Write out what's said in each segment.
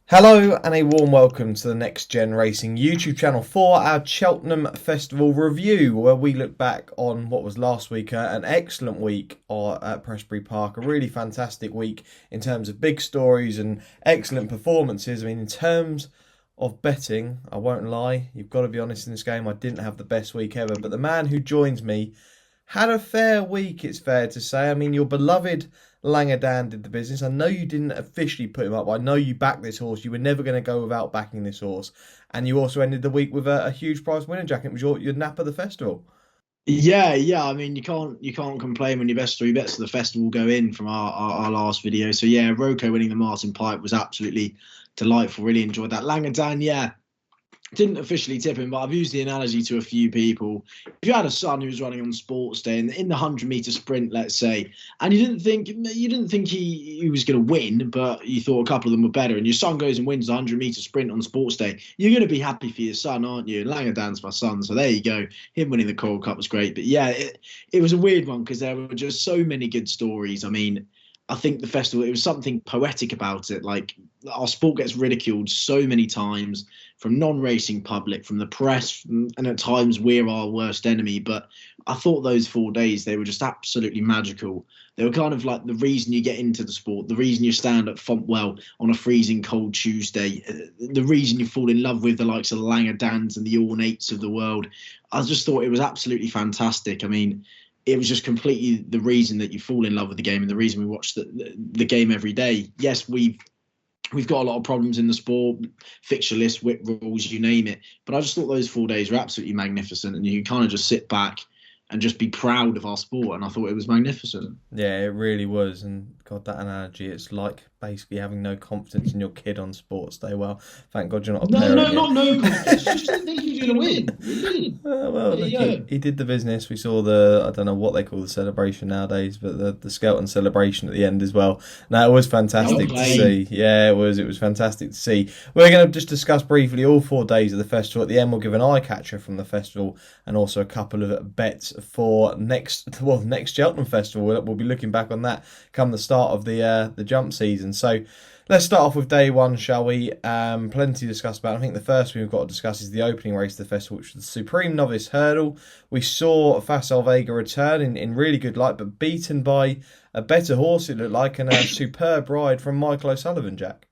Hello and a warm welcome to the Next Gen Racing YouTube channel for our Cheltenham Festival review, where we look back on what was last week, an excellent week at Prestbury Park, a really fantastic week in terms of big stories and excellent performances. I mean, in terms of betting, I won't lie, you've got to be honest in this game, I didn't have the best week ever, but the man who joins me had a fair week, it's fair to say. I mean, your beloved Langadan did the business. I know you didn't officially put him up, but I know you backed this horse. You were never going to go without backing this horse. And you also ended the week with a huge prize winning jacket. It was your nap of the festival. Yeah. I mean, you can't complain when your best three bets of the festival go in from our last video. So yeah, Roko winning the Martin Pipe was absolutely delightful. Really enjoyed that. Langadan, yeah, didn't officially tip him, but I've used the analogy to a few people. If you had a son who was running on sports day in the 100-meter sprint, let's say, and you didn't think he was going to win, but you thought a couple of them were better, and your son goes and wins the 100-meter sprint on sports day, you're going to be happy for your son, aren't you? And Langadan's my son, so there you go. Him winning the Coral Cup was great, but yeah, it was a weird one because there were just so many good stories. I mean, I think the festival, it was something poetic about it. Like, our sport gets ridiculed so many times from non-racing public, from the press, and at times we're our worst enemy. But I thought those 4 days, they were just absolutely magical. They were kind of like the reason you get into the sport, the reason you stand at Fontwell on a freezing cold Tuesday, the reason you fall in love with the likes of the Langadans and the Ornates of the world. I just thought it was absolutely fantastic. I mean, it was just completely the reason that you fall in love with the game and the reason we watch the game every day. Yes, we've got a lot of problems in the sport, fixture lists, whip rules, you name it. But I just thought those 4 days were absolutely magnificent, and you can kind of just sit back and just be proud of our sport. And I thought it was magnificent. Yeah, it really was. And God, that analogy, it's like basically having no confidence in your kid on sports day. Well, thank God you're not a No, parent no, yet. not no confidence. Just didn't think he was going to win. You didn't. Well, There look, you go. he did the business. We saw I don't know what they call the celebration nowadays, but the Skelton celebration at the end as well. Now, it was Well fantastic to played. see. Yeah, it was fantastic to see. We're going to just discuss briefly all 4 days of the festival. At the end, we'll give an eye catcher from the festival and also a couple of bets for next Cheltenham Festival. We'll be looking back on that come the start of the jump season. So let's start off with day one, shall we? Plenty to discuss about. I think the first thing we've got to discuss is the opening race of the festival, which was the Supreme Novice Hurdle. We saw Facile Vega return in really good light, but beaten by a better horse, it looked like, and a superb ride from Michael O'Sullivan, Jack.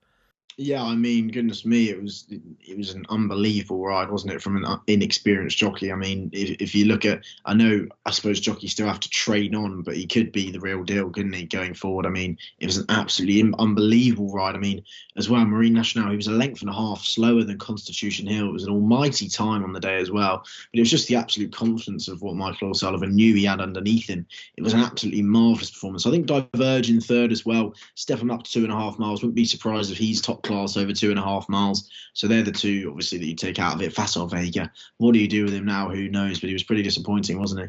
Yeah, I mean, goodness me, it was an unbelievable ride, wasn't it, from an inexperienced jockey? I mean, if you look at, I suppose jockeys still have to train on, but he could be the real deal, couldn't he, going forward? I mean, it was an absolutely unbelievable ride. I mean, as well, Marine Nationale, he was a length and a half slower than Constitution Hill. It was an almighty time on the day as well, but it was just the absolute confidence of what Michael O'Sullivan knew he had underneath him. It was an absolutely marvellous performance. I think Diverge in third as well, step him up to 2.5 miles. Wouldn't be surprised if he's top class over 2.5 miles. So they're the two, obviously, that you take out of it. Facile Vega, what do you do with him now? Who knows? But he was pretty disappointing, wasn't he?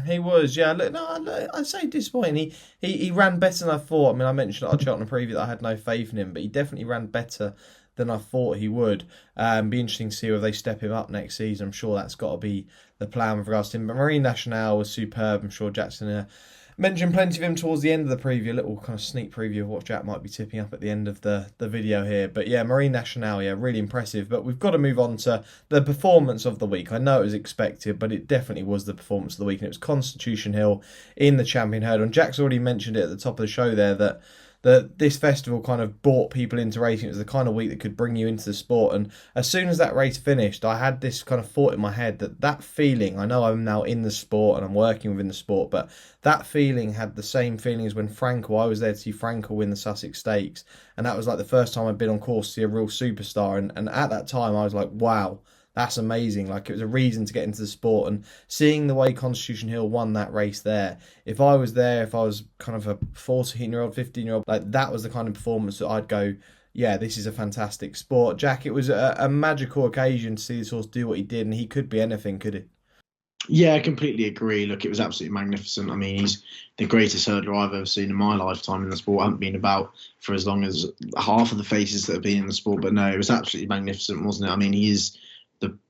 He was, yeah. Look, no, I'd say disappointing. He ran better than I thought. I mean, I mentioned at our Cheltenham preview that I had no faith in him, but he definitely ran better than I thought he would. Be interesting to see whether they step him up next season. I'm sure that's got to be the plan with regards to him. But Marine Nationale was superb. I'm sure Jackson mentioned plenty of him towards the end of the preview, a little kind of sneak preview of what Jack might be tipping up at the end of the video here. But yeah, Marine Nationale, yeah, really impressive. But we've got to move on to the performance of the week. I know it was expected, but it definitely was the performance of the week. And it was Constitution Hill in the Champion Hurdle. And Jack's already mentioned it at the top of the show there that this festival kind of brought people into racing. It was the kind of week that could bring you into the sport. And as soon as that race finished, I had this kind of thought in my head that feeling, I know I'm now in the sport and I'm working within the sport, but that feeling had the same feeling as when Frankel, I was there to see Frankel win the Sussex Stakes. And that was like the first time I'd been on course to see a real superstar. And at that time, I was like, wow, that's amazing. Like, it was a reason to get into the sport, and seeing the way Constitution Hill won that race there. If I was there, if I was kind of a 14-year-old, 15-year-old, like, that was the kind of performance that I'd go, yeah, this is a fantastic sport. Jack, it was a magical occasion to see this horse do what he did, and he could be anything, could he? Yeah, I completely agree. Look, it was absolutely magnificent. I mean, he's the greatest hurdler I've ever seen in my lifetime in the sport. I haven't been about for as long as half of the faces that have been in the sport, but no, it was absolutely magnificent, wasn't it? I mean, he is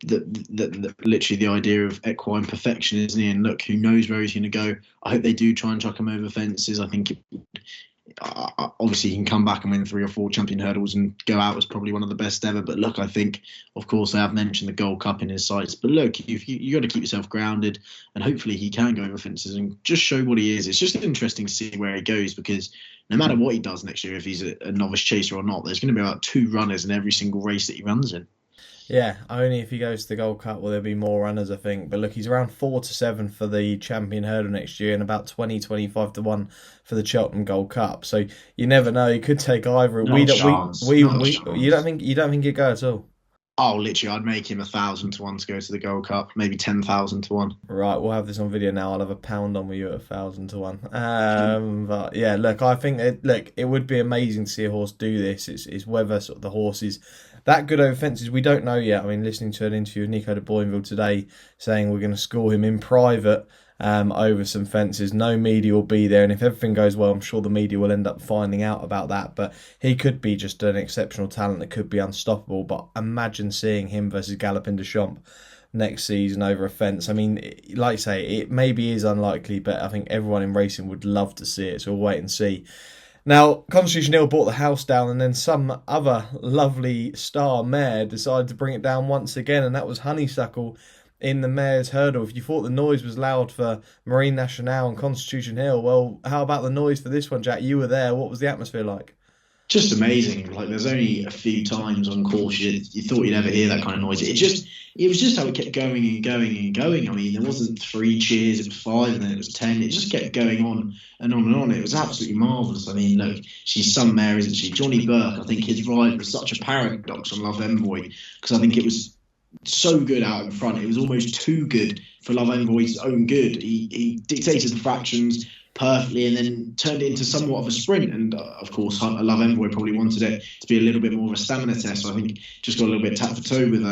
literally the idea of equine perfection, isn't he? And look, who knows where he's going to go? I hope they do try and chuck him over fences. I think obviously he can come back and win 3 or 4 champion hurdles and go out as probably one of the best ever. But look, I think, of course, I have mentioned the Gold Cup in his sights. But look, you got to keep yourself grounded, and hopefully he can go over fences and just show what he is. It's just interesting to see where he goes, because no matter what he does next year, if he's a novice chaser or not, there's going to be about 2 runners in every single race that he runs in. Yeah, only if he goes to the Gold Cup will there be more runners, I think. But look, he's around 4 to 7 for the champion hurdle next year, and about 20-25 to 1 for the Cheltenham Gold Cup. So you never know. He could take either. No chance. No chance. You don't think he'd go at all? Oh, literally, I'd make him 1,000 to 1 to go to the Gold Cup, maybe 10,000 to 1. Right, we'll have this on video now. I'll have a pound on with you at 1,000 to 1. But yeah, look, I think it would be amazing to see a horse do this. It's whether sort of the horse is that good over fences. We don't know yet. I mean, listening to an interview with Nico de Boinville today saying we're going to score him in private over some fences. No media will be there, and if everything goes well, I'm sure the media will end up finding out about that. But he could be just an exceptional talent that could be unstoppable. But imagine seeing him versus Galopin de Champs next season over a fence. I mean, like I say, it maybe is unlikely, but I think everyone in racing would love to see it, so we'll wait and see. Now, Constitution Hill brought the house down, and then some other lovely star mare decided to bring it down once again, and that was Honeysuckle in the mare's hurdle. If you thought the noise was loud for Marine Nationale and Constitution Hill, well, how about the noise for this one, Jack? You were there. What was the atmosphere like? Just amazing. Like, there's only a few times on course you thought you'd ever hear that kind of noise. It was just how it kept going and going and going. I mean, there wasn't 3 cheers, it was 5, and then it was 10. It just kept going on and on and on. It was absolutely marvellous. I mean, look, she's some mare, isn't she? Johnny Burke, I think his ride was such a paradox on Love Envoy, because I think it was so good out in front. It was almost too good for Love Envoy's own good. He dictated the fractions perfectly and then turned it into somewhat of a sprint. And of course, Love Envoy probably wanted it to be a little bit more of a stamina test. So I think just got a little bit tap for toe with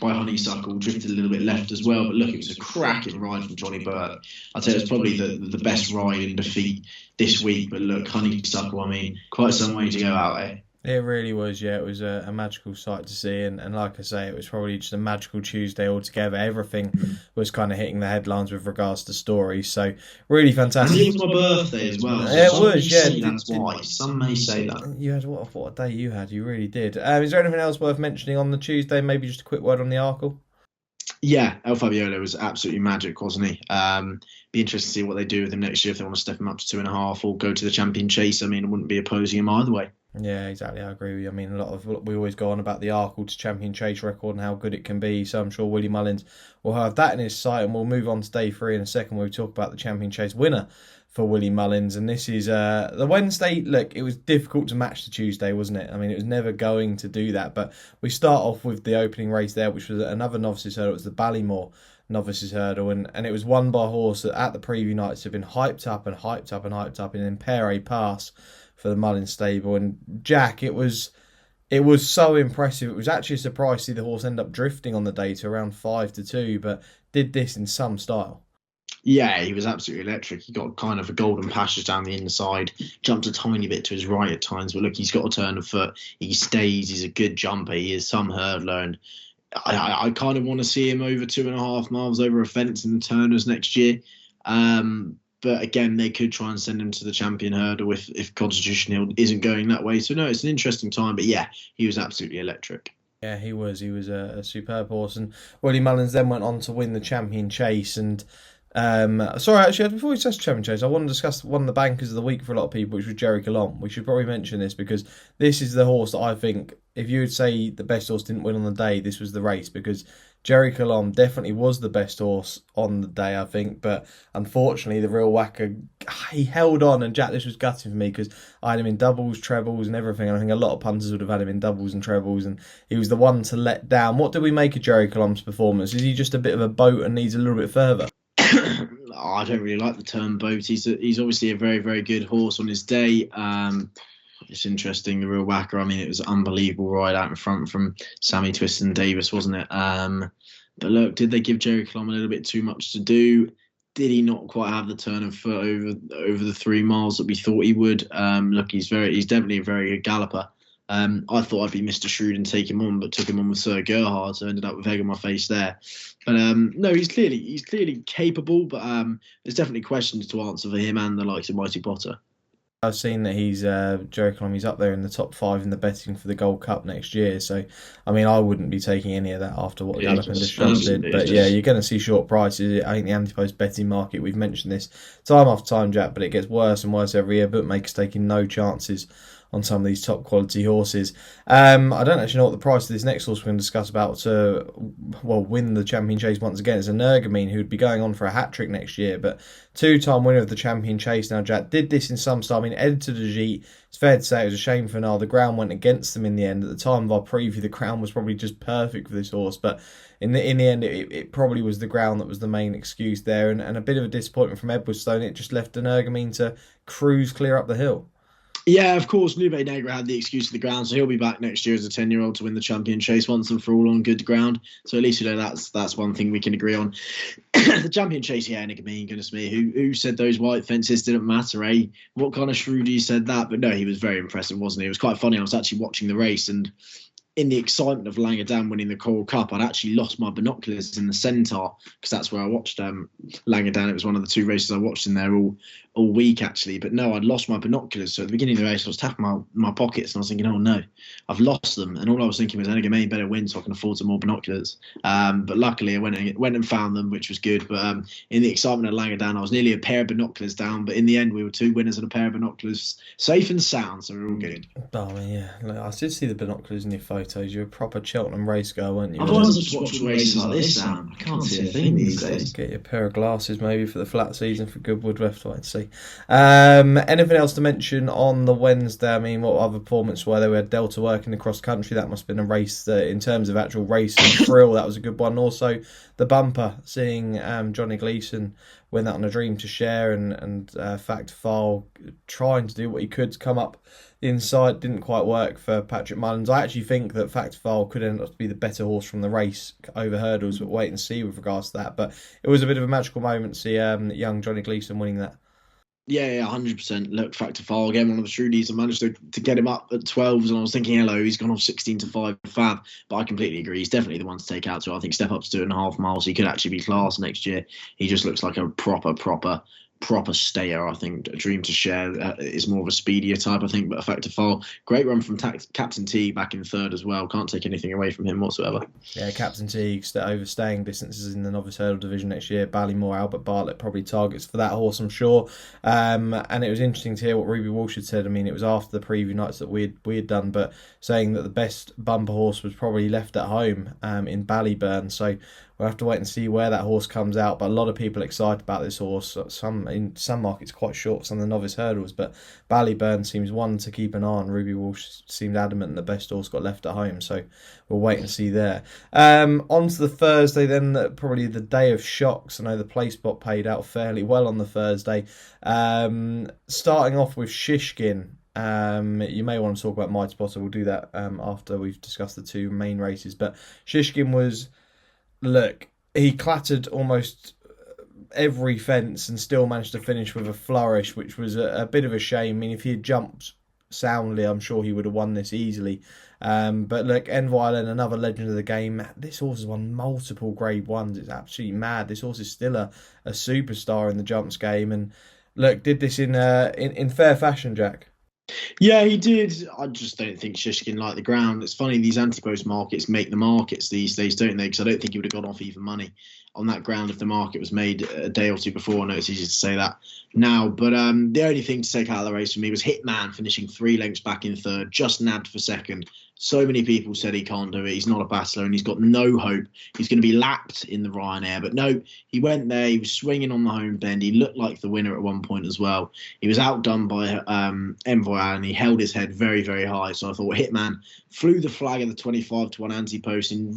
by Honeysuckle, drifted a little bit left as well. But look, it was a cracking ride from Johnny Burke. I'd say it was probably the best ride in defeat this week. But look, Honeysuckle, I mean, quite some way to go out there. It really was, yeah. It was a magical sight to see, and like I say, it was probably just a magical Tuesday altogether. Everything was kind of hitting the headlines with regards to stories, so really fantastic. And it was my birthday as well. So yeah, it was, yeah. That's why. Some may say that. You had what a day you had. You really did. Is there anything else worth mentioning on the Tuesday? Maybe just a quick word on the Arkle? Yeah, El Fabiolo was absolutely magic, wasn't he? Be interested to see what they do with him next year, if they want to step him up to 2.5 or go to the Champion Chase. I mean, I wouldn't be opposing him either way. Yeah, exactly. I agree with you. I mean, we always go on about the Arkle to Champion Chase record and how good it can be. So I'm sure Willie Mullins will have that in his sight, and we'll move on to day 3 in a second where we talk about the Champion Chase winner for Willie Mullins. And this is the Wednesday. Look, it was difficult to match the Tuesday, wasn't it? I mean, it was never going to do that. But we start off with the opening race there, which was another novices hurdle. It was the Ballymore novices hurdle, and it was won by a horse that at the preview nights had been hyped up and hyped up and hyped up in Impere Pass for the Mullins stable. And Jack, it was so impressive. It was actually a surprise to see the horse end up drifting on the day to around 5 to 2, but did this in some style. Yeah, he was absolutely electric. He got kind of a golden passage down the inside, jumped a tiny bit to his right at times, but look, he's got a turn of foot. He stays. He's a good jumper. He is some hurdler, and I kind of want to see him over 2.5 miles over a fence in the Turners next year. But again, they could try and send him to the Champion Hurdle if Constitution Hill isn't going that way. So no, it's an interesting time. But yeah, he was absolutely electric. Yeah, he was. He was a superb horse. And Willie Mullins then went on to win the Champion Chase. And sorry, actually, before we discuss Champion Chase, I want to discuss one of the bankers of the week for a lot of people, which was Jerry Galopin. We should probably mention this because this is the horse that I think, if you would say the best horse didn't win on the day, this was the race, because Jerry Galopin definitely was the best horse on the day, I think, but unfortunately the real whacker, he held on, and Jack, this was gutting for me because I had him in doubles, trebles and everything, and I think a lot of punters would have had him in doubles and trebles, and he was the one to let down. What do we make of Jerry Galopin's performance? Is he just a bit of a boat and needs a little bit further? I don't really like the term boat. He's obviously a very, very good horse on his day. It's interesting, the real whacker. I mean, it was an unbelievable ride out in front from Sammy Twiston Davis, wasn't it? But look, did they give Jerry Galopin a little bit too much to do? Did he not quite have the turn of foot over the 3 miles that we thought he would? Look, he's definitely a very good galloper. I thought I'd be Mr. Shrewd and take him on, but took him on with Sir Gerhard, so ended up with egg on my face there. But no, he's clearly capable, but there's definitely questions to answer for him and the likes of Mighty Potter. I've seen that he's joking on. He's up there in the top 5 in the betting for the Gold Cup next year. So, I mean, I wouldn't be taking any of that after what Galopin just did. But yeah, you're going to see short prices. I think the ante-post betting market, we've mentioned this time after time, Jack, but it gets worse and worse every year. Bookmakers taking no chances on some of these top quality horses. I don't actually know what the price of this next horse we're going to discuss about to win the Champion Chase once again. It's Energumene, who would be going on for a hat-trick next year, but two-time winner of the Champion Chase now, Jack. Did this in some style. I mean, edited a Gite. It's fair to say it was a shame for Niall. The ground went against them in the end. At the time of our preview, the ground was probably just perfect for this horse, but in the end, it probably was the ground that was the main excuse there, and a bit of a disappointment from Edwardstone. It just left Energumene to cruise clear up the hill. Yeah, of course, Nube Negra had the excuse of the ground, so he'll be back next year as a 10-year-old to win the Champion Chase once and for all on good ground. So at least that's one thing we can agree on. The Champion Chase, yeah, Energumene, goodness me, who said those white fences didn't matter, eh? What kind of shrewdy said that? But no, he was very impressive, wasn't he? It was quite funny. I was actually watching the race, and in the excitement of Langadan winning the Coral Cup, I'd actually lost my binoculars in the Centaur, because that's where I watched Langadan. It was one of the 2 races I watched in there all week, actually. But no, I'd lost my binoculars. So at the beginning of the race, I was tapping my pockets, and I was thinking, oh no, I've lost them. And all I was thinking was, Energumene better win so I can afford some more binoculars. But luckily, I went and found them, which was good. But in the excitement of Langadan, I was nearly a pair of binoculars down. But in the end, we were 2 winners and a pair of binoculars, safe and sound. So we're all good. Oh, I mean, yeah. Look, I did see the binoculars in your photos. You're a proper Cheltenham race girl, weren't you? I've always just watched races like this, Sam. I can't see a thing these days. Get your pair of glasses maybe for the flat season for Goodwood. We'll have to wait and see. Anything else to mention on the Wednesday? I mean, what other performance were there? We had Delta working across country. That must have been a race in terms of actual race and thrill. That was a good one. Also, the bumper, seeing Johnny Gleeson win that on a Dream to Share, and Fact File trying to do what he could to come up the inside. Didn't quite work for Patrick Mullins. I actually think that Fact File could end up to be the better horse from the race over hurdles, but wait and see with regards to that. But it was a bit of a magical moment to see young Johnny Gleeson winning that. Yeah, 100%. Look, Factor File again, one of the shrewdies. I managed to get him up at 12s, and I was thinking, hello, he's gone off 16 to 5 fab. But I completely agree. He's definitely the one to take out to. I think step up to 2.5 miles. He could actually be class next year. He just looks like a proper stayer. I think a Dream to Share is more of a speedier type, I think, but a Factor File. Great run from Captain T back in 3rd as well. Can't take anything away from him whatsoever. Yeah, Captain T overstaying distances in the novice hurdle division next year. Ballymore, Albert Bartlett probably targets for that horse, I'm sure. And it was interesting to hear what Ruby Walsh had said. I mean, it was after the preview nights that we had done, but saying that the best bumper horse was probably left at home in Ballyburn. So we'll have to wait and see where that horse comes out. But a lot of people are excited about this horse. In some markets quite short, some of the novice hurdles. But Ballyburn seems one to keep an eye on. Ruby Walsh seemed adamant the best horse got left at home. So we'll wait and see there. On to the Thursday then, probably the day of shocks. I know the play spot paid out fairly well on the Thursday. Starting off with Shishkin. You may want to talk about Mighty Potter. We'll do that after we've discussed the 2 main races. But Shishkin was... Look, he clattered almost every fence and still managed to finish with a flourish, which was a bit of a shame. I mean, if he had jumped soundly, I'm sure he would have won this easily. But look, Enviolin, another legend of the game. This horse has won multiple Grade 1s. It's absolutely mad. This horse is still a superstar in the jumps game. And look, did this in fair fashion, Jack. Yeah, he did. I just don't think Shishkin liked the ground. It's funny, these ante-post markets make the markets these days, don't they? Because I don't think he would have gone off even money on that ground if the market was made a day or 2 before. I know it's easy to say that now. But the only thing to take out of the race for me was Hitman finishing 3 lengths back in 3rd, just nabbed for 2nd. So many people said he can't do it. He's not a battler and he's got no hope. He's going to be lapped in the Ryanair. But no, he went there. He was swinging on the home bend. He looked like the winner at one point as well. He was outdone by Envoy and he held his head very, very high. So I thought Hitman flew the flag of the 25 to 1 ante-post in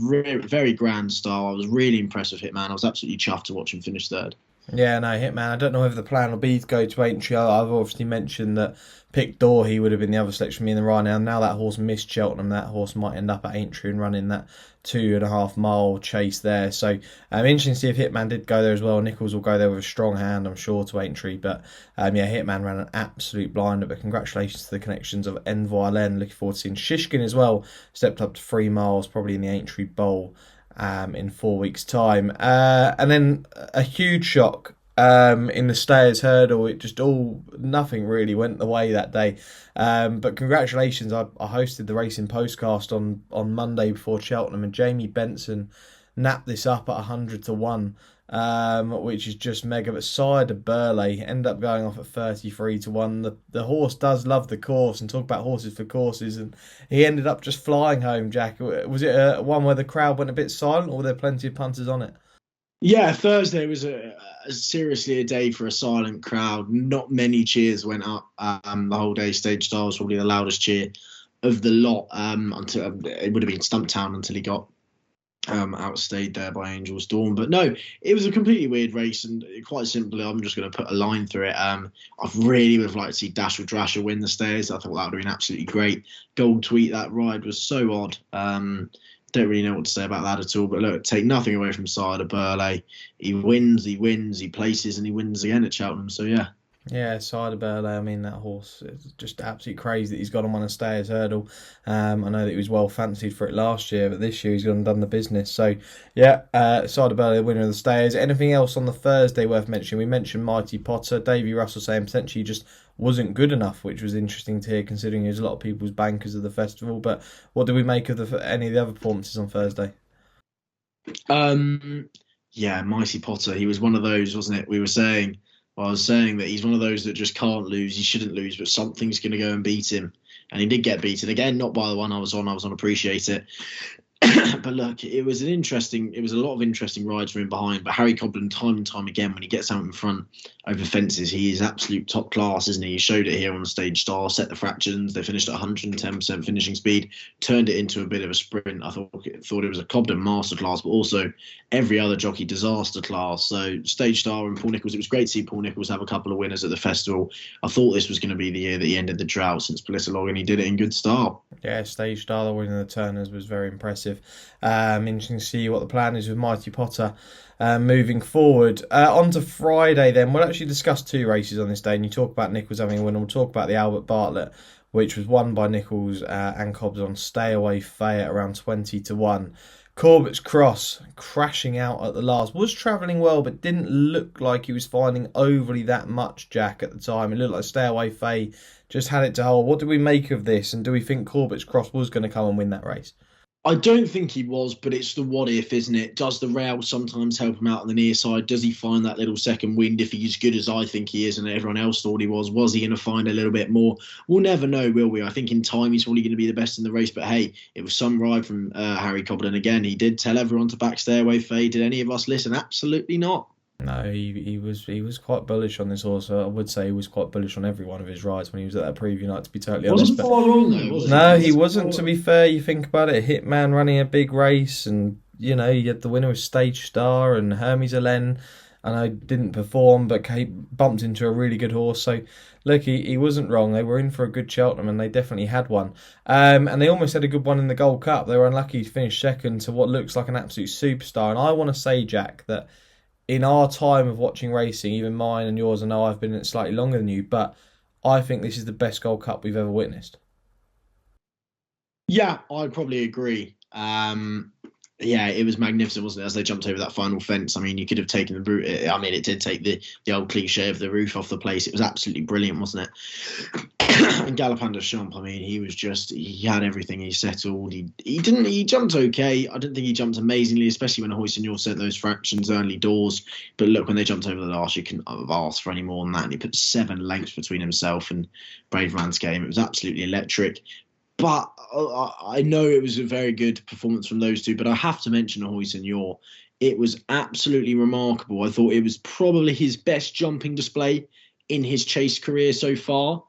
very grand style. I was really impressed with Hitman. I was absolutely chuffed to watch him finish 3rd. Yeah, no, Hitman. I don't know whether the plan will be to go to Aintree. I've obviously mentioned that Pick Door, he would have been the other selection for me in the Ryanair. Now that horse missed Cheltenham. That horse might end up at Aintree and running that 2.5 mile chase there. So interesting to see if Hitman did go there as well. Nichols will go there with a strong hand, I'm sure, to Aintree. But Hitman ran an absolute blinder. But congratulations to the connections of Enviolin. Looking forward to seeing Shishkin as well. Stepped up to 3 miles, probably in the Aintree Bowl. In 4 weeks' time. And then a huge shock in the Stayers hurdle. It just nothing really went the way that day. But congratulations, I hosted the Racing Postcast on Monday before Cheltenham, and Jamie Benson napped this up at 100-1. Which is just mega. But Side of Burley ended up going off at 33-1. The horse does love the course, and talk about horses for courses, and he ended up just flying home, Jack. Was it one where the crowd went a bit silent, or were there plenty of punters on it? Yeah, Thursday was seriously a day for a silent crowd. Not many cheers went up the whole day. Stage Star was probably the loudest cheer of the lot, until it would have been Stumptown until he got outstayed there by Angel's Dawn. But no, it was a completely weird race, and quite simply, I'm just going to put a line through it. I really would have liked to see Dashel Drasher win the Stayers. I thought that would have been absolutely great. Gold Tweet, that ride was so odd. Don't really know what to say about that at all. But look, take nothing away from Side of Burley. He wins, he places, and he wins again at Cheltenham. So yeah. Yeah, Side of Burley. I mean, that horse is just absolutely crazy that he's got him on a Stayers hurdle. I know that he was well fancied for it last year, but this year he's gone and done the business. So, yeah, Side of Burley, the winner of the Stayers. Anything else on the Thursday worth mentioning? We mentioned Mighty Potter. Davey Russell saying potentially just wasn't good enough, which was interesting to hear considering there's a lot of people's bankers of the festival. But what do we make of any of the other performances on Thursday? Yeah, Mighty Potter. He was one of those, wasn't it? I was saying that he's one of those that just can't lose. He shouldn't lose, but something's going to go and beat him. And he did get beaten. Again, not by the one I was on. I was on Appreciate It. But look, it was a lot of interesting rides from him behind. But Harry Cobden, time and time again, when he gets out in front over fences, he is absolute top class, isn't he? He showed it here on the Stage Star, set the fractions. They finished at 110% finishing speed, turned it into a bit of a sprint. I thought it was a Cobden masterclass, but also every other jockey disaster class. So Stage Star and Paul Nicholls, it was great to see Paul Nicholls have a couple of winners at the festival. I thought this was going to be the year that he ended the drought since Politolog, and he did it in good style. Yeah, Stage Star, the winning the Turners, was very impressive. Interesting to see what the plan is with Mighty Potter moving forward. On to Friday then. We'll actually discuss two races on this day, and you talk about Nicholls having a win, and we'll talk about the Albert Bartlett, which was won by Nicholls and Cobbs on Stay Away Fay at around 20-1. Corbett's Cross crashing out at the last. Was travelling well, but didn't look like he was finding overly that much, Jack, at the time. It looked like Stay Away Fay just had it to hold. What do we make of this, and do we think Corbett's Cross was going to come and win that race? I don't think he was, but it's the what if, isn't it? Does the rail sometimes help him out on the near side? Does he find that little second wind if he's as good as I think he is and everyone else thought he was? Was he going to find a little bit more? We'll never know, will we? I think in time he's probably going to be the best in the race. But hey, it was some ride from Harry Cobden. Again, he did tell everyone to back Stay Away Fay. Did any of us listen? Absolutely not. No, he was quite bullish on this horse. I would say he was quite bullish on every one of his rides when he was at that preview night, to be totally honest. Wasn't far wrong though, was it? No, he wasn't, to be fair. You think about it, Hitman running a big race, and you had the winner of Stage Star and Hermes Alen. I know didn't perform, but he bumped into a really good horse. So look, he wasn't wrong. They were in for a good Cheltenham, and they definitely had one. And they almost had a good one in the Gold Cup. They were unlucky to finish second to what looks like an absolute superstar. And I want to say, Jack, that in our time of watching racing, even mine and yours, I know I've been in it slightly longer than you, but I think this is the best Gold Cup we've ever witnessed. Yeah, I'd probably agree. Yeah, it was magnificent, wasn't it, as they jumped over that final fence? I mean, you could have taken the route. I mean, it did take the old cliche of the roof off the place. It was absolutely brilliant, wasn't it? And Galopin de Champ, I mean, he had everything. He settled. He jumped okay. I didn't think he jumped amazingly, especially when Hoysignor sent those fractions early doors. But look, when they jumped over the last, you couldn't have asked for any more than that. And he put 7 lengths between himself and Brave Man's Game. It was absolutely electric. But I know it was a very good performance from those two, but I have to mention Hoysignor. It was absolutely remarkable. I thought it was probably his best jumping display in his chase career so far.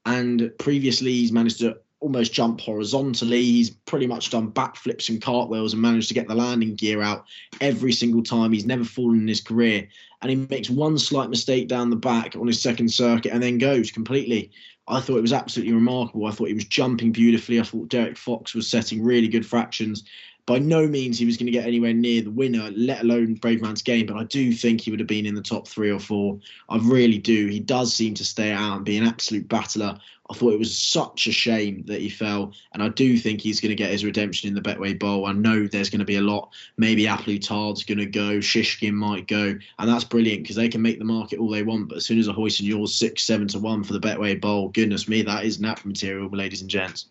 And previously, he's managed to almost jump horizontally. He's pretty much done backflips and cartwheels and managed to get the landing gear out every single time. He's never fallen in his career. And he makes one slight mistake down the back on his second circuit and then goes completely. I thought it was absolutely remarkable. I thought he was jumping beautifully. I thought Derek Fox was setting really good fractions. by no means he was going to get anywhere near the winner, let alone Brave Man's Game. But I do think he would have been in the top 3 or 4. I really do. He does seem to stay out and be an absolute battler. I thought it was such a shame that he fell, and I do think he's going to get his redemption in the Betway Bowl. I know there's going to be a lot. Maybe Aplutard's going to go, Shishkin might go, and that's brilliant because they can make the market all they want. But as soon as a hoist and yours 6-7-1 for the Betway Bowl, goodness me, that is nap material, ladies and gents.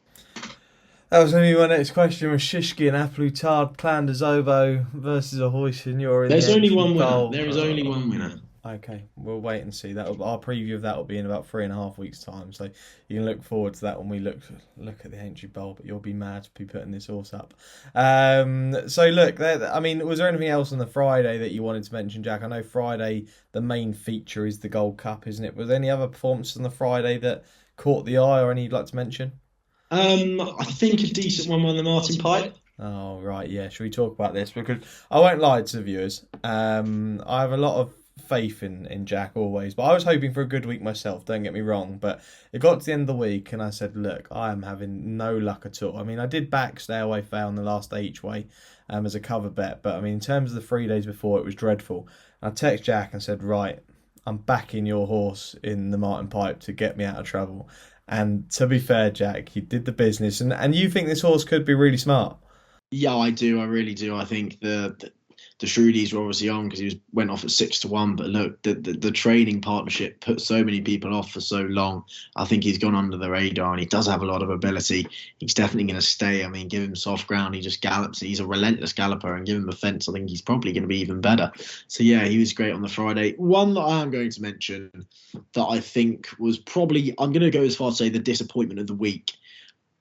That was going to be my next question: was Shishkin, Aplutard, Clanderzovo versus a hoist and you're in There's only one bowl. winner. There is only one winner. Okay, we'll wait and see. Our preview of that will be in about 3.5 weeks' time, so you can look forward to that when we look at the Entry Bowl. But you'll be mad to be putting this horse up. So look, I mean, was there anything else on the Friday that you wanted to mention, Jack? I know Friday the main feature is the Gold Cup, isn't it? Was there any other performances on the Friday that caught the eye, or any you'd like to mention? I think a decent one won the Martin Pipe. Oh right, yeah. Should we talk about this? Because I won't lie to the viewers. I have a lot of faith in Jack always, but I was hoping for a good week myself, don't get me wrong, but it got to the end of the week and I said, look, I am having no luck at all. I mean, I did back Stay Away Fail on the last day each way as a cover bet, but I mean, in terms of the 3 days before, it was dreadful. I texted Jack and said, right, I'm backing your horse in the Martin Pipe to get me out of trouble. And to be fair, Jack, he did the business, and you think this horse could be really smart? Yeah, I do. I really do. I think the Shrewdies were obviously on because he went off at 6-1. But look, the training partnership put so many people off for so long. I think he's gone under the radar, and he does have a lot of ability. He's definitely going to stay. I mean, give him soft ground, he just gallops. He's a relentless galloper, and give him a fence, I think he's probably going to be even better. So yeah, he was great on the Friday. One that I am going to mention that I think was probably, I'm going to go as far as say the disappointment of the week.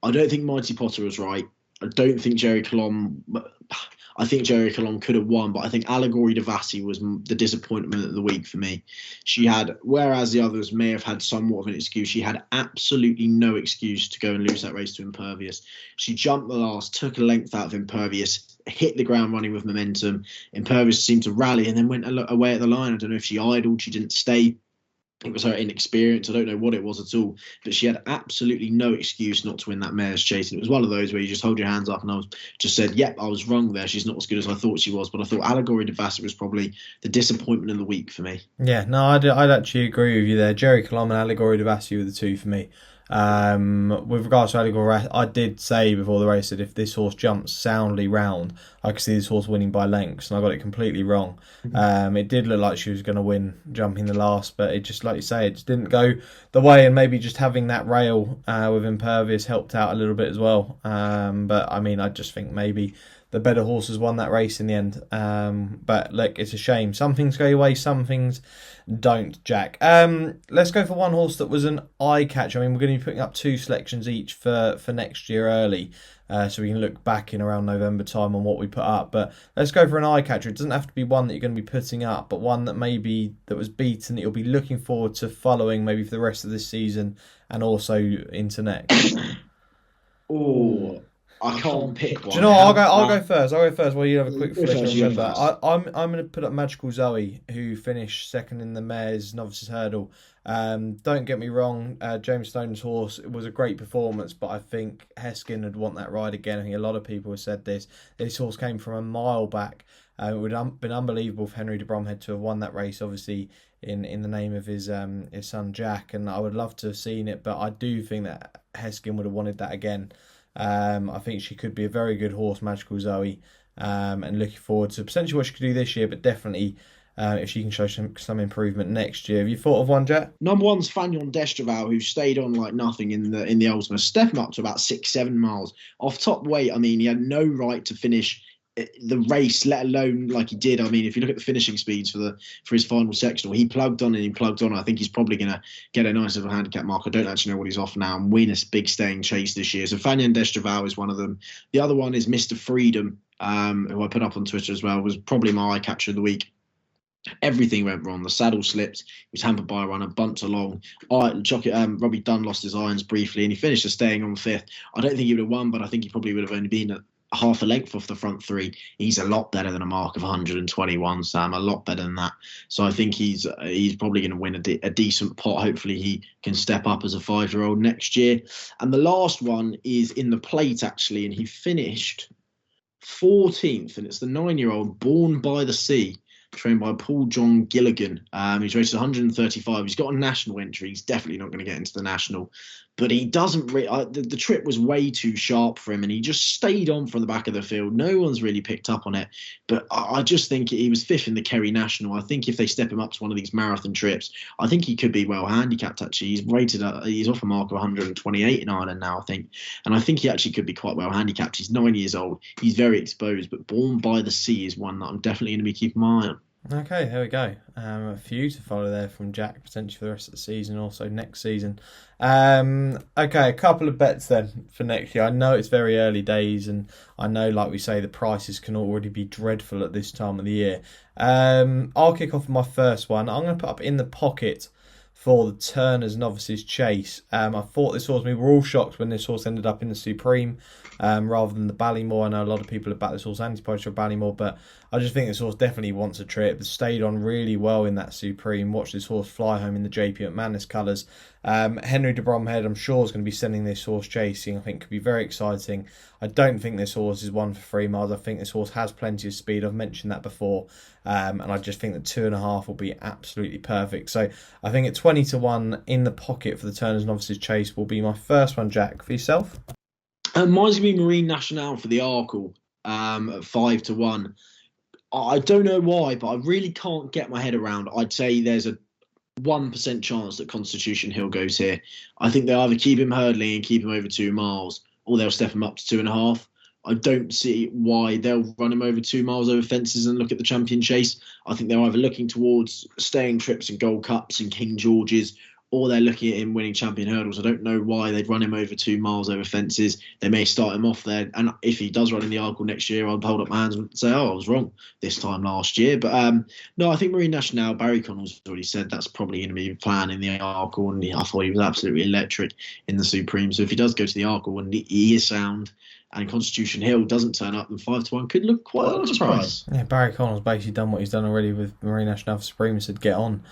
I don't think Mighty Potter was right. I don't think Jerry Colomb. I think Jerry Colomb could have won, but I think Allegory Devassi was the disappointment of the week for me. She had, whereas the others may have had somewhat of an excuse, she had absolutely no excuse to go and lose that race to Impervious. She jumped the last, took a length out of Impervious, hit the ground running with momentum. Impervious seemed to rally and then went away at the line. I don't know if she idled, she didn't stay. It was her inexperience. I don't know what it was at all, but she had absolutely no excuse not to win that mare's chase. And it was one of those where you just hold your hands up, and I was just said, yep, I was wrong there. She's not as good as I thought she was. But I thought Allegory Devassi was probably the disappointment of the week for me. Yeah, no, I'd actually agree with you there. Jerry Colomb and Allegory Devassi were the two for me. With regards to Allegory, I did say before the race that if this horse jumps soundly round, I could see this horse winning by lengths, and I got it completely wrong. It did look like she was going to win jumping the last, but it just, like you say, it just didn't go the way, and maybe just having that rail with Impervious helped out a little bit as well. But I mean, I just think maybe the better horses won that race in the end. But look, it's a shame. Some things go your way, some things don't, Jack. Let's go for one horse that was an eye catch. I mean, we're going to be putting up 2 selections each for next year early, so we can look back in around November time on what we put up. But let's go for an eye catcher. It doesn't have to be one that you're going to be putting up, but one that maybe that was beaten that you'll be looking forward to following maybe for the rest of this season and also into next. Oh, I can't pick one. Do you know what? I'll go first. I'll go first while you have a quick flick and you remember. first. I'm going to put up Magical Zoe, who finished second in the Mares Novices Hurdle. Don't get me wrong, James Stone's horse, it was a great performance, but I think Heskin would want that ride again. I think a lot of people have said this. This horse came from a mile back. It would have been unbelievable for Henry de Bromhead to have won that race, obviously, in the name of his son Jack, and I would love to have seen it, but I do think that Heskin would have wanted that again. I think she could be a very good horse, Magical Zoe, and looking forward to potentially what she could do this year, but definitely if she can show some improvement next year. Have you thought of one, Jack? Number one's Fagnon Destraval, who stayed on like nothing in the Ultima. Step him up to about 6-7 miles off top weight. I mean, he had no right to finish the race, let alone like he did. I mean, if you look at the finishing speeds for his final sectional, he plugged on and he plugged on. I think he's probably going to get a nice little handicap mark. I don't actually know what he's off now and win a big staying chase this year. So Fagnon Destraval is one of them. The other one is Mr. Freedom, who I put up on Twitter as well, was probably my eye catcher of the week. Everything went wrong. The saddle slipped. He was hampered by a runner, bumped along. Robbie Dunn lost his irons briefly, and he finished staying on 5th. I don't think he would have won, but I think he probably would have only been half a length off the front 3. He's a lot better than a mark of 121, Sam. A lot better than that. So I think he's probably going to win a decent pot. Hopefully he can step up as a 5-year-old next year. And the last one is in the plate, actually, and he finished 14th, and it's the 9-year-old Born by the Sea, trained by Paul John Gilligan. He's rated 135. He's got a national entry. He's definitely not going to get into the national, but he doesn't. The trip was way too sharp for him, and he just stayed on from the back of the field. No one's really picked up on it, but I just think he was fifth in the Kerry National. I think if they step him up to one of these marathon trips, I think he could be well handicapped. Actually, he's rated. He's off a mark of 128 in Ireland now, I think, and I think he actually could be quite well handicapped. He's 9 years old. He's very exposed, but Born by the Sea is one that I'm definitely going to be keeping my eye on. Okay, there we go. A few to follow there from Jack, potentially for the rest of the season, also next season. Okay, a couple of bets then for next year. I know it's very early days, and I know, like we say, the prices can already be dreadful at this time of the year. I'll kick off with my first one. I'm going to put up In the Pocket for the Turners Novices Chase. I thought this horse, we were all shocked when this horse ended up in the Supreme rather than the Ballymore. I know a lot of people have backed this horse ante-post for Ballymore, but I just think this horse definitely wants a trip. Stayed on really well in that Supreme. Watched this horse fly home in the JP McManus colours. Henry de Bromhead, I'm sure, is going to be sending this horse chasing. I think could be very exciting. I don't think this horse is one for 3 miles. I think this horse has plenty of speed. I've mentioned that before. And I just think that 2.5 will be absolutely perfect. So I think at 20-1 In the Pocket for the Turners Novices Chase will be my first one. Jack, for yourself? Mine's going to be Marine Nationale for the Arkle at 5-1. I don't know why, but I really can't get my head around. I'd say there's a 1% chance that Constitution Hill goes here. I think they'll either keep him hurdling and keep him over 2 miles, or they'll step him up to 2.5. I don't see why they'll run him over 2 miles over fences and look at the champion chase. I think they're either looking towards staying trips and Gold Cups and King George's, or they're looking at him winning champion hurdles. I don't know why they'd run him over 2 miles over fences. They may start him off there. And if he does run in the Arkle next year, I'll hold up my hands and say, oh, I was wrong this time last year. But no, I think Marine Nationale, Barry Connell's already said that's probably going to be the plan in the Arkle. And I thought he was absolutely electric in the Supreme. So if he does go to the Arkle and he is sound, and Constitution Hill doesn't turn up, then 5-1 could look quite a surprise. Yeah, Barry Connell's basically done what he's done already with Marine Nationale for Supreme. He said, get on.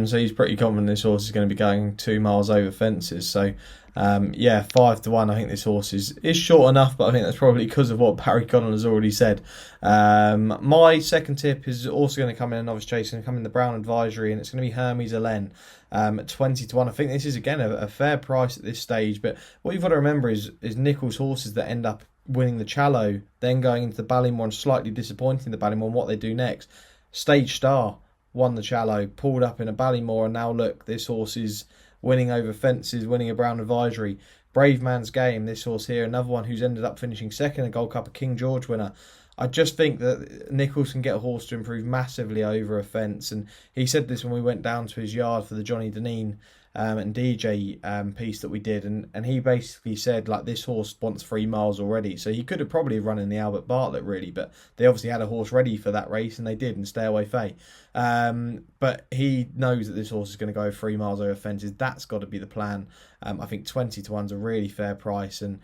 So he's pretty confident this horse is going to be going 2 miles over fences. So, 5-1. I think this horse is short enough, but I think that's probably because of what Barry Connell has already said. My second tip is also going to come in a novice chase, and come in the Brown Advisory, and it's going to be Hermes Alen. At 20-1. I think this is again a fair price at this stage, but what you've got to remember is Nicholls' horses that end up winning the Challow, then going into the Ballymore and slightly disappointing the Ballymore, and what they do next. Stage Star won the Challow, pulled up in a Ballymore, and now look, this horse is winning over fences, winning a Brown Advisory. Brave Man's Game, this horse here, another one who's ended up finishing second in a Gold Cup, a King George winner. I just think that Nicholls can get a horse to improve massively over a fence. And he said this when we went down to his yard for the Johnny Deneen and DJ piece that we did. And he basically said, like, this horse wants 3 miles already. So he could have probably run in the Albert Bartlett, really. But they obviously had a horse ready for that race, and they did, in Stay Away Faye. But he knows that this horse is going to go 3 miles over fences. That's got to be the plan. I think 20-1's a really fair price, and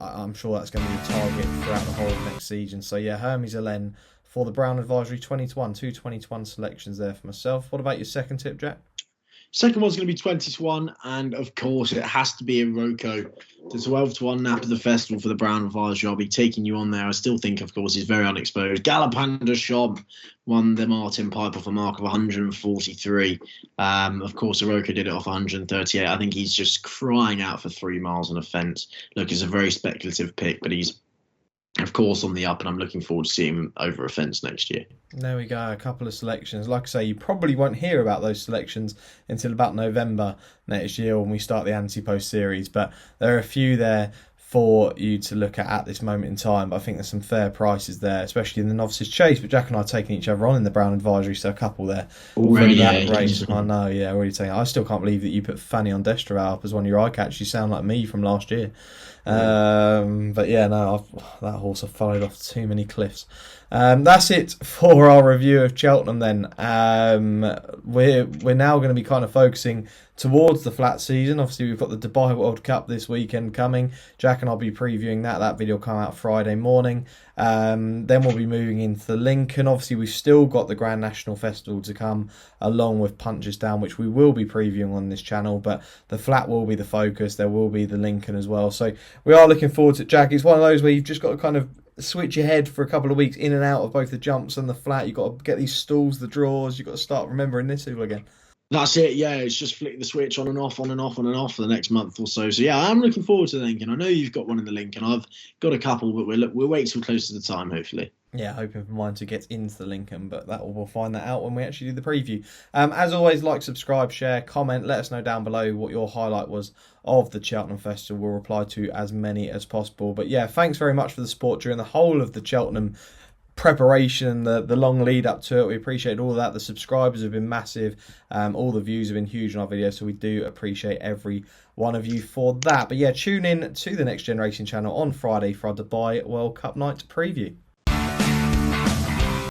I'm sure that's going to be the target throughout the whole of next season. So yeah, Hermes Alen for the Brown Advisory, 20-1, 2 20-1 selections there for myself. What about your second tip, Jack? Second one's going to be 20-1, and of course it has to be a Roko. The 12-1 Nap of the Festival for the Brown Advisory. I'll be taking you on there. I still think, of course, he's very unexposed. Galopin de Champ won the Martin Pipe off a mark of 143. Of course, Roko did it off 138. I think he's just crying out for 3 miles on a fence. Look, it's a very speculative pick, but he's, of course, on the up, and I'm looking forward to seeing him over a fence next year. There we go, a couple of selections. Like I say, you probably won't hear about those selections until about November next year when we start the ante-post series, but there are a few there for you to look at this moment in time. But I think there's some fair prices there, especially in the Novices Chase. But Jack and I are taking each other on in the Brown Advisory, so a couple there already. That race. I know, yeah, already taking. I still can't believe that you put Fanny on Destra up as one of your eye catch. You sound like me from last year. But yeah, no, that horse I've followed off too many cliffs. That's it for our review of Cheltenham then. We're now going to be kind of focusing towards the flat season. Obviously, we've got the Dubai World Cup this weekend coming. Jack and I'll be previewing that. That video will come out Friday morning. Then we'll be moving into the Lincoln. Obviously, we've still got the Grand National Festival to come, along with Punches Down, which we will be previewing on this channel. But the flat will be the focus. There will be the Lincoln as well. So we are looking forward to it, Jack. It's one of those where you've just got to kind of switch your head for a couple of weeks in and out of both the jumps and the flat. You've got to get these stalls, the draws. You've got to start remembering this all again. That's it, yeah. It's just flick the switch on and off, on and off, on and off for the next month or so. So yeah, I'm looking forward to the Lincoln. I know you've got one in the Lincoln. I've got a couple, but we'll wait till close to the time, hopefully. Yeah, hoping for mine to get into the Lincoln, but we'll find that out when we actually do the preview. As always, like, subscribe, share, comment. Let us know down below what your highlight was of the Cheltenham Festival. We'll reply to as many as possible. But yeah, thanks very much for the support during the whole of the Cheltenham preparation, the long lead up to it. We appreciate all of that. The subscribers have been massive. All the views have been huge on our videos, so we do appreciate every one of you for that. But yeah, tune in to the Next Generation channel on Friday for our Dubai World Cup night preview.